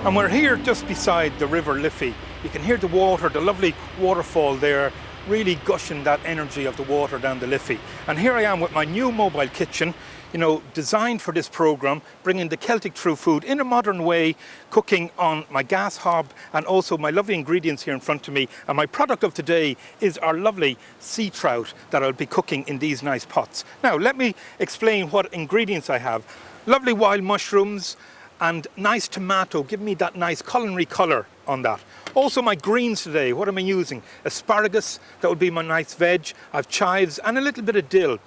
And we're here just beside the River Liffey. You can hear the water, the lovely waterfall there, really gushing that energy of the water down the Liffey. And here I am with my new mobile kitchen, you know, designed for this programme, bringing the Celtic true food in a modern way, cooking on my gas hob, and also my lovely ingredients here in front of me. And my product of today is our lovely sea trout that I'll be cooking in these nice pots. Now, let me explain what ingredients I have. Lovely wild mushrooms and nice tomato, give me that nice culinary colour on that. Also my greens today, what am I using? Asparagus, that would be my nice veg. I have chives and a little bit of dill.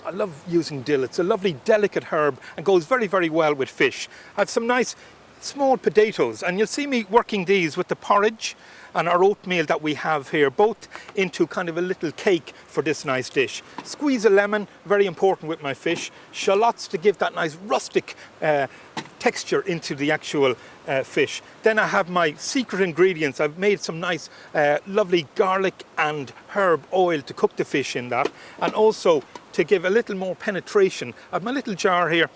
I love using dill, it's a lovely delicate herb and goes very, very well with fish. I have some nice small potatoes, and you'll see me working these with the porridge and our oatmeal that we have here, both into kind of a little cake for this nice dish. Squeeze a lemon, very important with my fish. Shallots to give that nice rustic texture into the actual fish. Then I have my secret ingredients. I've made some nice lovely garlic and herb oil to cook the fish in that, and also to give a little more penetration. I have my little jar here.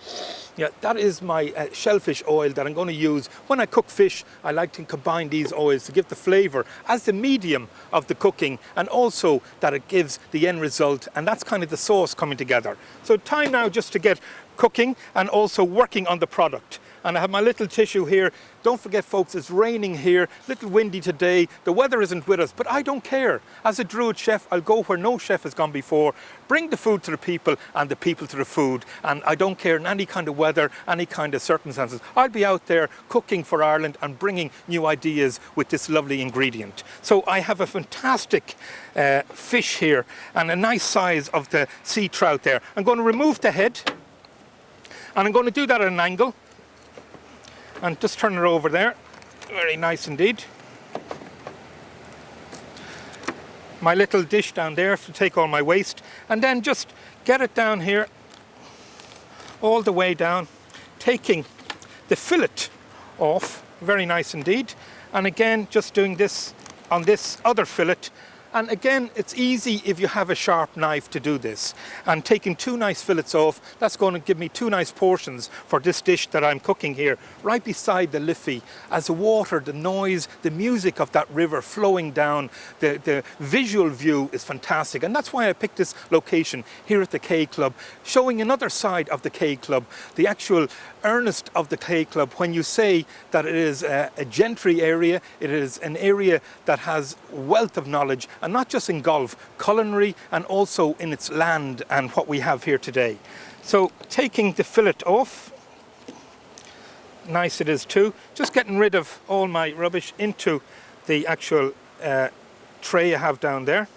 Yeah, that is my shellfish oil that I'm going to use. When I cook fish, I like to combine these oils to give the flavour as the medium of the cooking, and also that it gives the end result, and that's kind of the sauce coming together. So time now just to get cooking and also working on the product. And I have my little tissue here. Don't forget, folks, it's raining here, a little windy today. The weather isn't with us, but I don't care. As a Druid chef, I'll go where no chef has gone before, bring the food to the people and the people to the food. And I don't care in any kind of weather, any kind of circumstances. I'll be out there cooking for Ireland and bringing new ideas with this lovely ingredient. So I have a fantastic fish here and a nice size of the sea trout there. I'm going to remove the head, and I'm going to do that at an angle. And just turn it over there. Very nice indeed. My little dish down there to take all my waste. And then just get it down here, all the way down, taking the fillet off. Very nice indeed. And again, just doing this on this other fillet. And again, it's easy if you have a sharp knife to do this. And taking two nice fillets off, that's going to give me two nice portions for this dish that I'm cooking here, right beside the Liffey. As the water, the noise, the music of that river flowing down, the visual view is fantastic. And that's why I picked this location here at the K Club, showing another side of the K Club, the actual earnest of the K Club. When you say that it is a gentry area, it is an area that has wealth of knowledge, and not just in golf, culinary, and also in its land and what we have here today. So taking the fillet off, nice it is too, just getting rid of all my rubbish into the actual tray I have down there.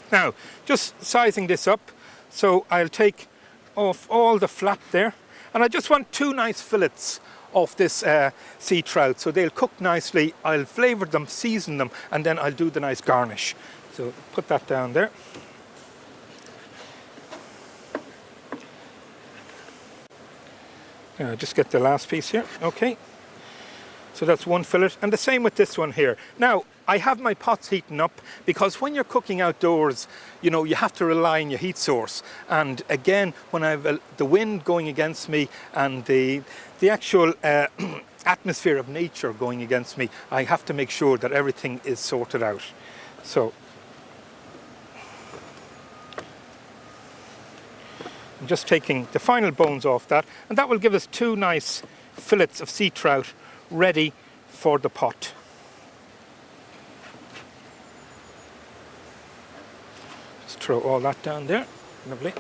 Now, just sizing this up, so I'll take off all the flap there, and I just want two nice fillets of this sea trout, so they'll cook nicely. I'll flavour them, season them, and then I'll do the nice garnish. So put that down there. Just get the last piece here. Okay, so that's one fillet, and the same with this one here. Now I have my pots heating up, because when you're cooking outdoors, you know, you have to rely on your heat source. And again, when I have the wind going against me and the actual atmosphere of nature going against me, I have to make sure that everything is sorted out. So I'm just taking the final bones off that, and that will give us two nice fillets of sea trout ready for the pot. Just throw all that down there. Lovely.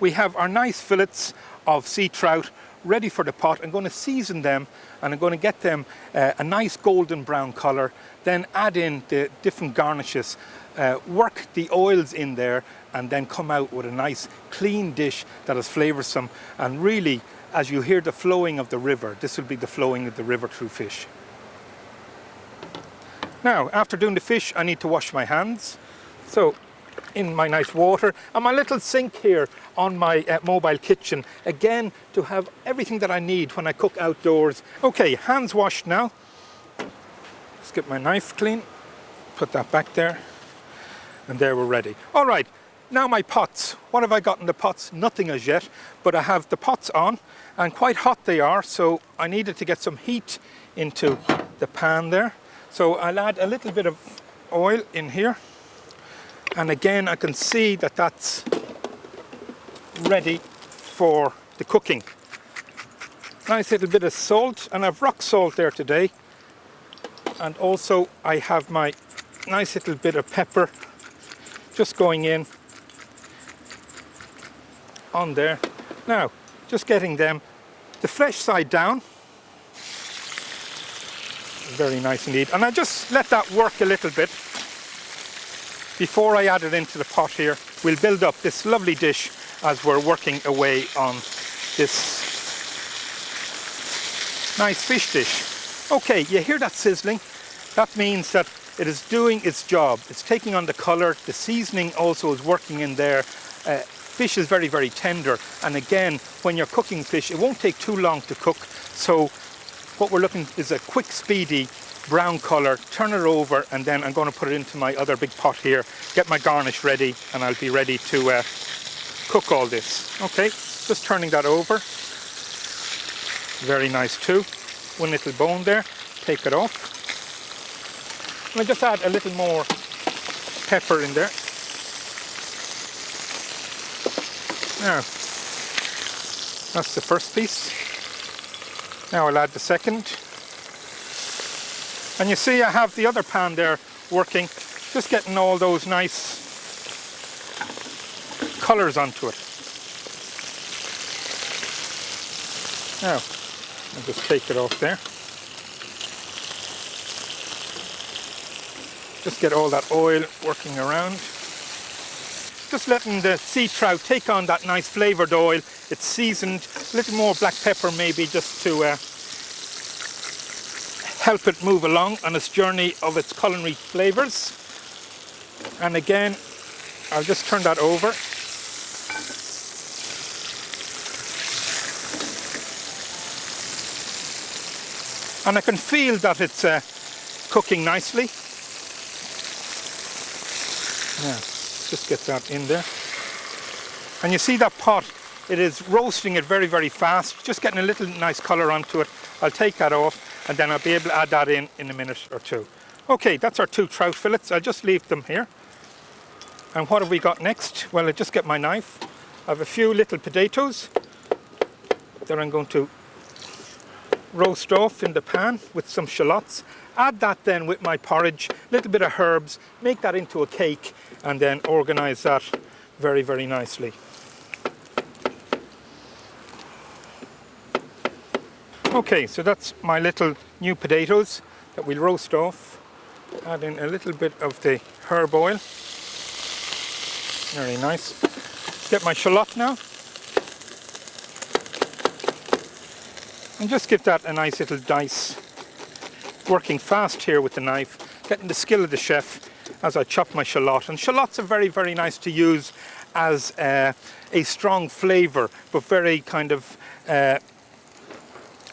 We have our nice fillets of sea trout ready for the pot. I'm going to season them, and I'm going to get them a nice golden brown colour, then add in the different garnishes, work the oils in there, and then come out with a nice clean dish that is flavoursome. And really, as you hear the flowing of the river, this will be the flowing of the river through fish. Now, after doing the fish, I need to wash my hands. So in my nice water, and my little sink here on my mobile kitchen, again to have everything that I need when I cook outdoors. Okay, hands washed now. Let's get my knife clean, put that back there, and there we're ready. All right, Now my pots. What have I got in the pots? Nothing as yet, but I have the pots on and quite hot they are, so I needed to get some heat into the pan there. So I'll add a little bit of oil in here, and again I can see that that's ready for the cooking. Nice little bit of salt, and I've rock salt there today, and also I have my nice little bit of pepper just going in on there. Now just getting them the flesh side down, very nice indeed, and I just let that work a little bit before I add it into the pot here. We'll build up this lovely dish as we're working away on this nice fish dish. Okay, you hear that sizzling? That means that it is doing its job. It's taking on the colour. The seasoning also is working in there. Fish is very, very tender, and again, when you're cooking fish, it won't take too long to cook. So what we're looking is a quick, speedy brown colour. Turn it over, and then I'm going to put it into my other big pot here, get my garnish ready, and I'll be ready to cook all this. Okay, just turning that over. Very nice too. One little bone there, take it off. And I just add a little more pepper in there. Now, that's the first piece. Now I'll add the second. And you see I have the other pan there working, just getting all those nice colours onto it. Now, I'll just take it off there. Just get all that oil working around. Just letting the sea trout take on that nice flavoured oil. It's seasoned, a little more black pepper maybe just to help it move along on its journey of its culinary flavours. And again, I'll just turn that over. And I can feel that it's cooking nicely. Now, just get that in there. And you see that pot, it is roasting it very, very fast, just getting a little nice colour onto it. I'll take that off, and then I'll be able to add that in a minute or two. Okay, that's our 2 trout fillets. I'll just leave them here. And what have we got next? Well, I just get my knife. I have a few little potatoes that I'm going to roast off in the pan with some shallots. Add that then with my porridge, a little bit of herbs, make that into a cake, and then organise that very, very nicely. Okay, so that's my little new potatoes that we'll roast off. Add in a little bit of the herb oil. Very nice. Get my shallot now. And just give that a nice little dice. Working fast here with the knife, getting the skill of the chef as I chop my shallot. And shallots are very, very nice to use as a strong flavour, but very kind of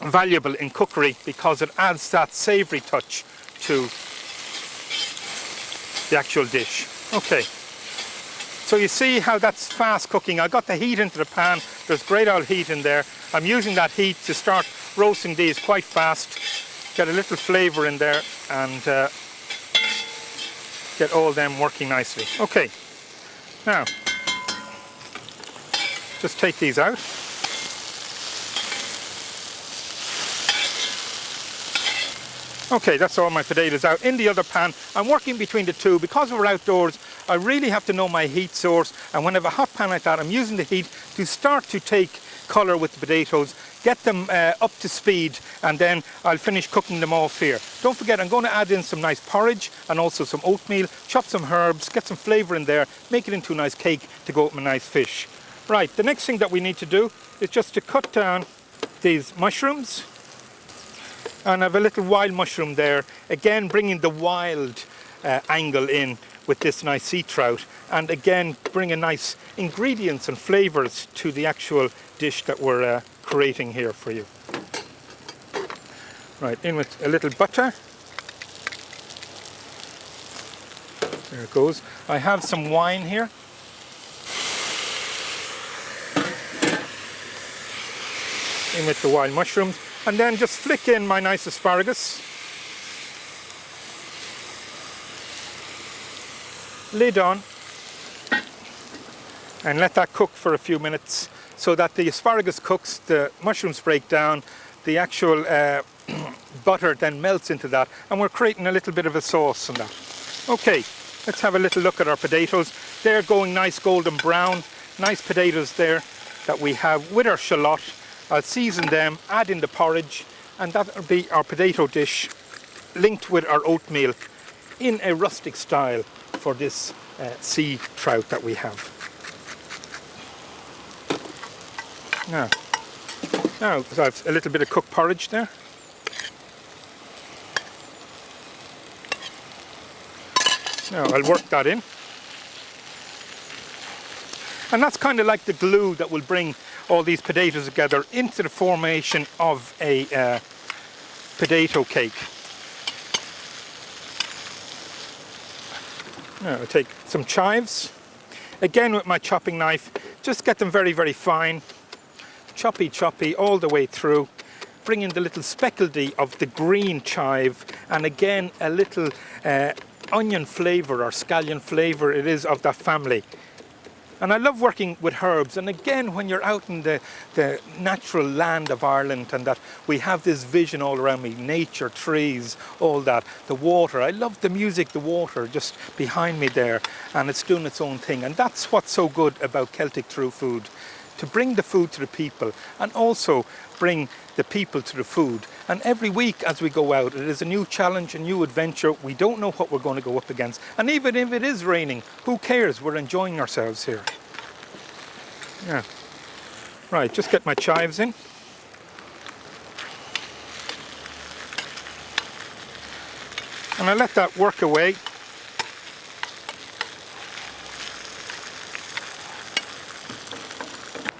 valuable in cookery because it adds that savoury touch to the actual dish. Okay, so you see how that's fast cooking. I got the heat into the pan. There's great old heat in there. I'm using that heat to start roasting these quite fast. Get a little flavour in there and get all them working nicely. Okay, now just take these out. Okay, that's all my potatoes out. In the other pan, I'm working between the two. Because we're outdoors, I really have to know my heat source, and when I have a hot pan like that, I'm using the heat to start to take colour with the potatoes, get them up to speed, and then I'll finish cooking them off here. Don't forget, I'm going to add in some nice porridge and also some oatmeal, chop some herbs, get some flavour in there, make it into a nice cake to go with my nice fish. Right, the next thing that we need to do is just to cut down these mushrooms. And I have a little wild mushroom there, again bringing the wild angle in with this nice sea trout, and again bringing nice ingredients and flavours to the actual dish that we're creating here for you. Right, in with a little butter. There it goes. I have some wine here. in with the wild mushrooms, and then just flick in my nice asparagus. Lid on, and let that cook for a few minutes so that the asparagus cooks, the mushrooms break down, the actual butter then melts into that, and we're creating a little bit of a sauce on that. Okay, let's have a little look at our potatoes. They're going nice golden brown. Nice potatoes there that we have with our shallot. I'll season them, add in the porridge, and that'll be our potato dish linked with our oatmeal in a rustic style for this sea trout that we have. Now I have a little bit of cooked porridge there. Now I'll work that in. And that's kind of like the glue that will bring all these potatoes together into the formation of a potato cake. Now I'll take some chives. Again with my chopping knife, just get them very, very fine. Choppy all the way through. Bring in the little speckledy of the green chive, and again a little onion flavour or scallion flavour it is of that family. And I love working with herbs, and again when you're out in the natural land of Ireland and that we have this vision all around me, nature, trees, all that, the water. I love the music, the water just behind me there, and it's doing its own thing. And that's what's so good about Celtic True Food, to bring the food to the people and also bring the people to the food. And every week as we go out, it is a new challenge, a new adventure. We don't know what we're going to go up against. And even if it is raining, who cares? We're enjoying ourselves here. Yeah. Right, just get my chives in. And I let that work away.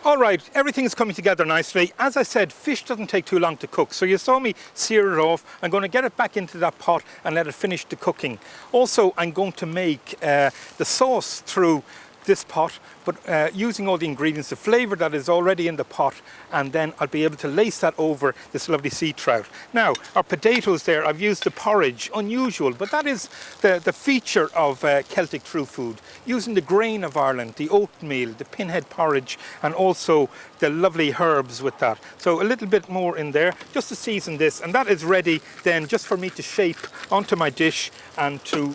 All right, everything is coming together nicely. As I said, fish doesn't take too long to cook. So you saw me sear it off. I'm going to get it back into that pot and let it finish the cooking. Also, I'm going to make the sauce through this pot, but using all the ingredients, the flavour that is already in the pot, and then I'll be able to lace that over this lovely sea trout. Now, our potatoes there, I've used the porridge, unusual, but that is the feature of Celtic True Food, using the grain of Ireland, the oatmeal, the pinhead porridge, and also the lovely herbs with that. So a little bit more in there, just to season this, and that is ready then just for me to shape onto my dish and to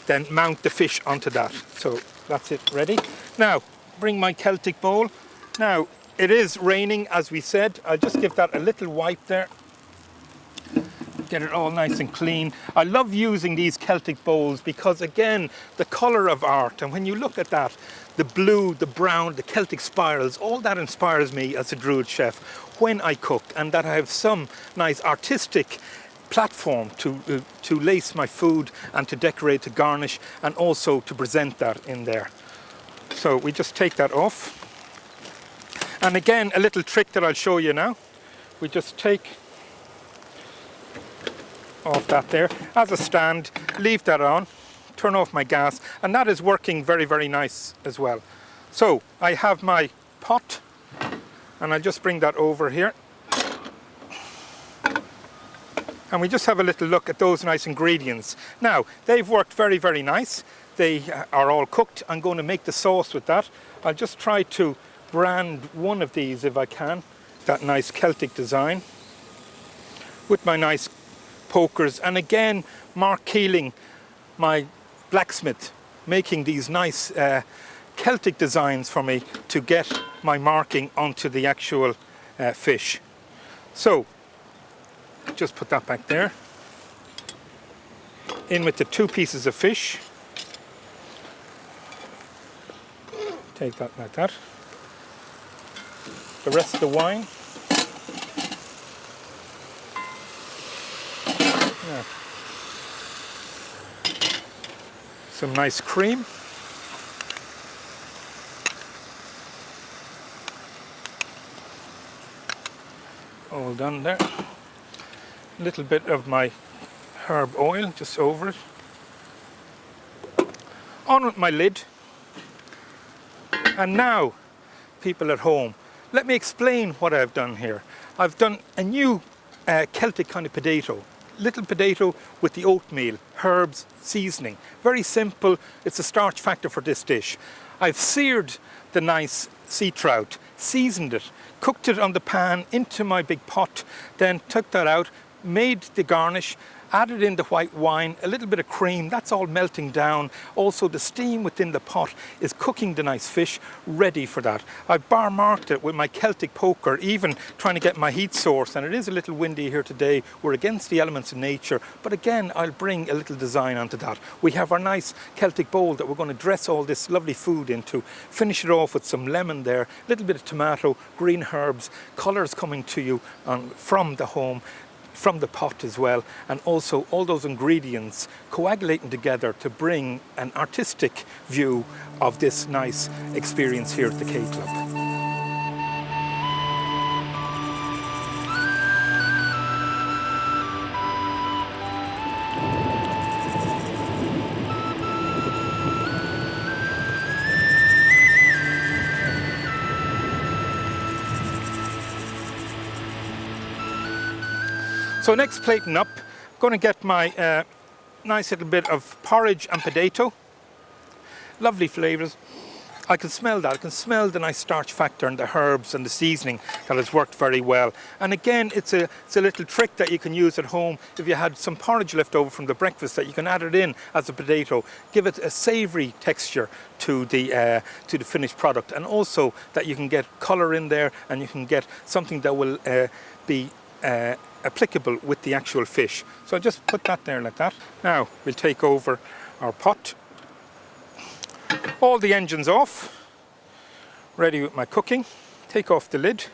then mount the fish onto that. So that's it ready. Now, bring my Celtic bowl. Now, it is raining, as we said. I'll just give that a little wipe there. Get it all nice and clean. I love using these Celtic bowls because, again, the colour of art. And when you look at that, the blue, the brown, the Celtic spirals, all that inspires me as a Druid chef when I cook. And that I have some nice artistic platform to lace my food and to decorate, to garnish, and also to present that in there. So we just take that off. And again, a little trick that I'll show you now. We just take off that there as a stand, leave that on, turn off my gas, and that is working very, very nice as well. So I have my pot, and I'll just bring that over here. And we just have a little look at those nice ingredients. Now, they've worked very, very nice. They are all cooked. I'm going to make the sauce with that. I'll just try to brand one of these if I can. That nice Celtic design with my nice pokers. And again, Mark Keeling, my blacksmith, making these nice Celtic designs for me to get my marking onto the actual fish. So, just put that back there. In with the 2 pieces of fish. Take that like that. The rest of the wine. Yeah. Some nice cream. All done there. A little bit of my herb oil just over it. On with my lid. And now, people at home, let me explain what I've done here. I've done a new Celtic kind of potato. Little potato with the oatmeal, herbs, seasoning. Very simple. It's a starch factor for this dish. I've seared the nice sea trout, seasoned it, cooked it on the pan into my big pot, then took that out, made the garnish, added in the white wine, a little bit of cream, that's all melting down. Also the steam within the pot is cooking the nice fish, ready for that. I've bar marked it with my Celtic poker, even trying to get my heat source, and it is a little windy here today. We're against the elements of nature, but again, I'll bring a little design onto that. We have our nice Celtic bowl that we're going to dress all this lovely food into, finish it off with some lemon there, a little bit of tomato, green herbs, colours coming to you from the home, from the pot as well, and also all those ingredients coagulating together to bring an artistic view of this nice experience here at the K Club. So next plating up, I'm going to get my nice little bit of porridge and potato. Lovely flavours. I can smell that. I can smell the nice starch factor and the herbs and the seasoning that has worked very well. And again, it's a little trick that you can use at home. If you had some porridge left over from the breakfast, that you can add it in as a potato, give it a savoury texture to the finished product, and also that you can get colour in there, and you can get something that will be applicable with the actual fish. So I'll just put that there like that. Now we'll take over our pot. All the engines off. Ready with my cooking. Take off the lid.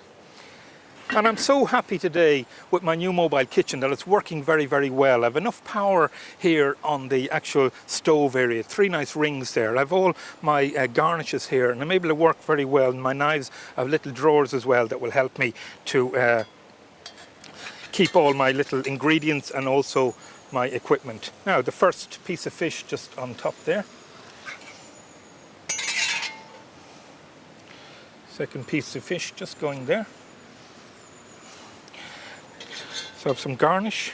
And I'm so happy today with my new mobile kitchen that it's working very, very well. I have enough power here on the actual stove area. 3 nice rings there. I have all my garnishes here, and I'm able to work very well. And my knives, I have little drawers as well that will help me to keep all my little ingredients and also my equipment. Now the first piece of fish just on top there. Second piece of fish just going there. So I have some garnish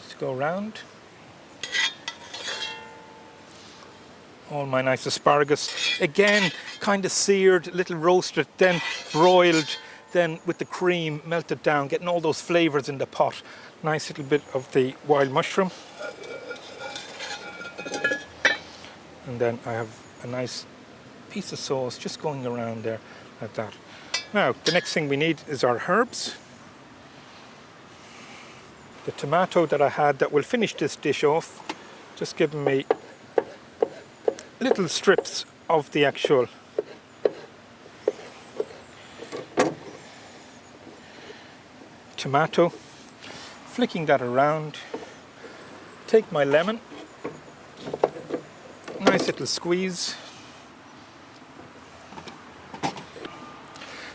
to go around. All my nice asparagus. Again, kind of seared, little roasted, then broiled, then with the cream melted down, getting all those flavours in the pot. Nice little bit of the wild mushroom. And then I have a nice piece of sauce just going around there like that. Now, the next thing we need is our herbs. The tomato that I had that will finish this dish off, just giving me little strips of the actual tomato, flicking that around, take my lemon, nice little squeeze.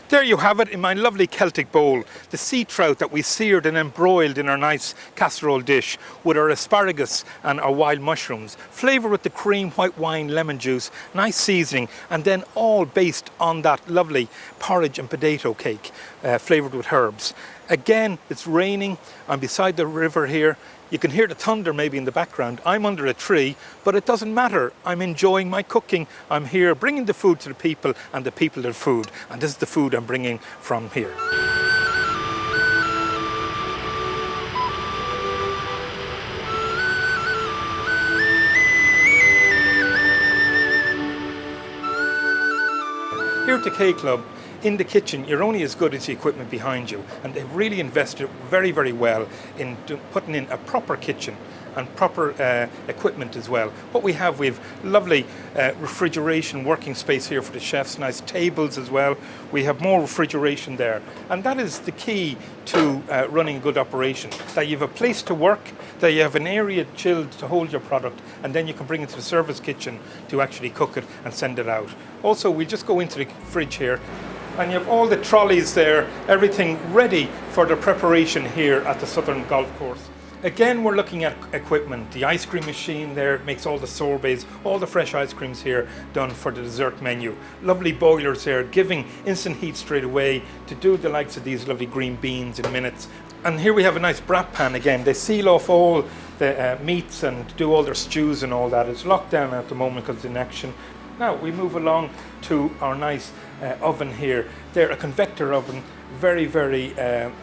There you have it in my lovely Celtic bowl, the sea trout that we seared and then broiled in our nice casserole dish with our asparagus and our wild mushrooms, flavoured with the cream, white wine, lemon juice, nice seasoning, and then all based on that lovely porridge and potato cake, flavoured with herbs. Again, it's raining. I'm beside the river here. You can hear the thunder maybe in the background. I'm under a tree, but it doesn't matter. I'm enjoying my cooking. I'm here bringing the food to the people and the people the food. And this is the food I'm bringing from here. Here at the K Club, in the kitchen, you're only as good as the equipment behind you, and they've really invested very, very well in putting in a proper kitchen and proper equipment as well. What we have lovely refrigeration working space here for the chefs, nice tables as well. We have more refrigeration there, and that is the key to running a good operation, that you have a place to work, that you have an area chilled to hold your product, and then you can bring it to the service kitchen to actually cook it and send it out. Also, we just go into the fridge here, and you have all the trolleys there, everything ready for the preparation here at the Southern Golf Course. Again, we're looking at equipment. The ice cream machine there makes all the sorbets, all the fresh ice creams here done for the dessert menu. Lovely boilers there, giving instant heat straight away to do the likes of these lovely green beans in minutes. And here we have a nice brat pan again. They seal off all the meats and do all their stews and all that. It's locked down at the moment because it's in action. Now we move along to our nice oven here. They're a convector oven, very, very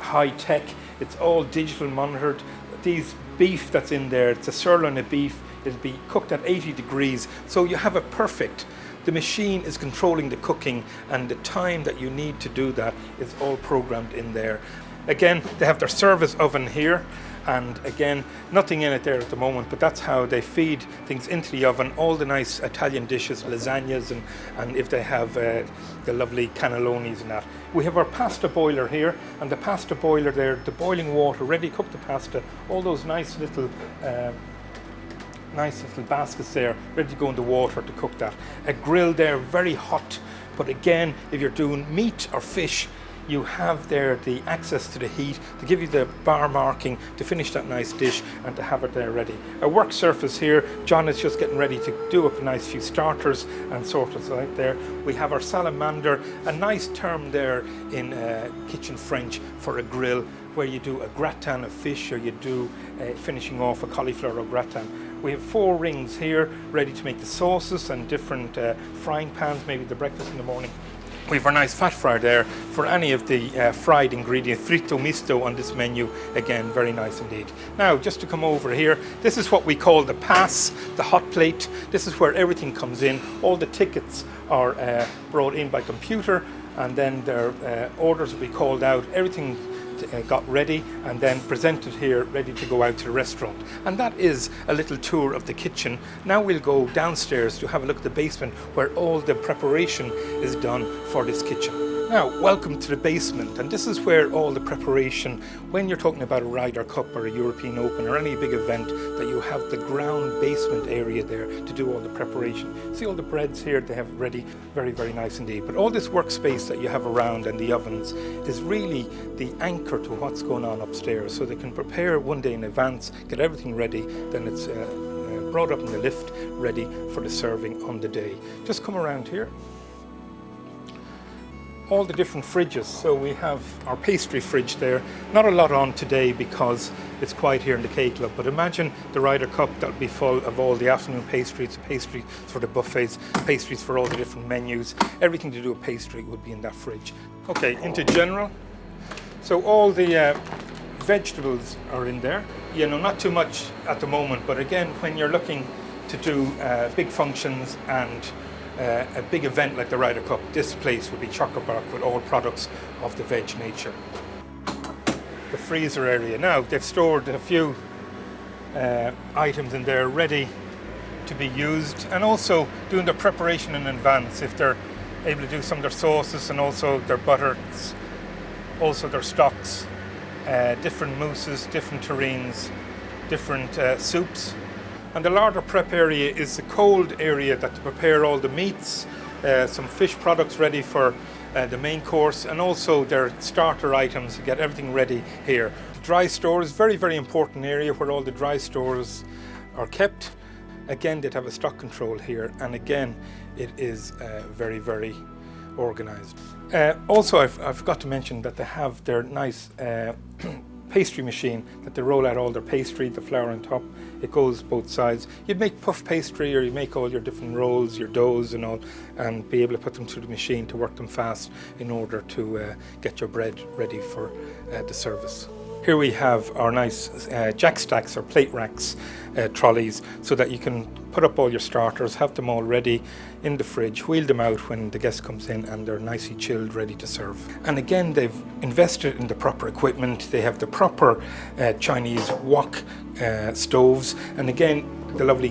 high tech. It's all digital monitored. These beef that's in there, it's a sirloin of beef, it'll be cooked at 80 degrees, so you have it perfect. The machine is controlling the cooking, and the time that you need to do that is all programmed in there. Again, they have their service oven here, and again, nothing in it there at the moment, but that's how they feed things into the oven, all the nice Italian dishes, lasagnas, and if they have the lovely cannellonis and that. We have our pasta boiler here, and the pasta boiler there, the boiling water, ready to cook the pasta, all those nice little baskets there, ready to go in the water to cook that. A grill there, very hot, but again, if you're doing meat or fish, you have there the access to the heat to give you the bar marking to finish that nice dish and to have it there ready. A work surface here, John is just getting ready to do up a nice few starters and sort of like there. We have our salamander, a nice term there in kitchen French for a grill, where you do a gratin of fish or you do finishing off a cauliflower au gratin. We have 4 rings here ready to make the sauces and different frying pans, maybe the breakfast in the morning. We have our nice fat fryer there for any of the fried ingredients, fritto misto on this menu. Again, very nice indeed. Now, just to come over here, this is what we call the pass, the hot plate. This is where everything comes in. All the tickets are brought in by computer, and then their orders will be called out. Everything got ready and then presented here, ready to go out to the restaurant. And that is a little tour of the kitchen. Now we'll go downstairs to have a look at the basement, where all the preparation is done for this kitchen. Now, welcome to the basement, and this is where all the preparation, when you're talking about a Ryder Cup or a European Open or any big event, that you have the ground basement area there to do all the preparation. See all the breads here they have ready, very, very nice indeed. But all this workspace that you have around and the ovens is really the anchor to what's going on upstairs, so they can prepare one day in advance, get everything ready, then it's brought up in the lift, ready for the serving on the day. Just come around here. All the different fridges. So we have our pastry fridge there. Not a lot on today because it's quiet here in the K Club, but imagine the Ryder Cup that would be full of all the afternoon pastries for the buffets, pastries for all the different menus. Everything to do with pastry would be in that fridge. Okay, into general. So all the vegetables are in there. You know, not too much at the moment, but again, when you're looking to do big functions and a big event like the Ryder Cup, this place would be chock-a-block with all products of the veg nature. The freezer area. Now, they've stored a few items in there ready to be used, and also doing their preparation in advance if they're able to do some of their sauces and also their butters, also their stocks, different mousses, different terrines, different soups. And the larder prep area is the cold area that to prepare all the meats, some fish products ready for the main course, and also their starter items to get everything ready here. The dry store is very, very important area where all the dry stores are kept. Again, they'd have a stock control here, and again, it is very, very organized. Also, I forgot to mention that they have their nice pastry machine that they roll out all their pastry, the flour on top. It goes both sides. You'd make puff pastry, or you make all your different rolls, your doughs and all, and be able to put them through the machine to work them fast in order to get your bread ready for the service. Here we have our nice jack stacks or plate racks trolleys, so that you can put up all your starters, have them all ready in the fridge, wheel them out when the guest comes in, and they're nicely chilled, ready to serve. And again, they've invested in the proper equipment. They have the proper Chinese wok stoves, and again, the lovely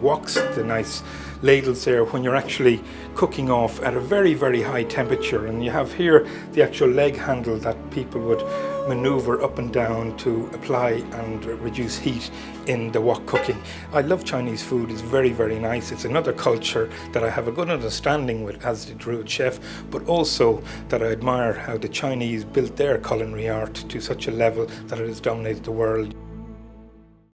woks, the nice ladles there when you're actually cooking off at a very, very high temperature. And you have here the actual leg handle that people would maneuver up and down to apply and reduce heat in the wok cooking. I love Chinese food. It's very, very nice. It's another culture that I have a good understanding with as the Druid chef, but also that I admire how the Chinese built their culinary art to such a level that it has dominated the world.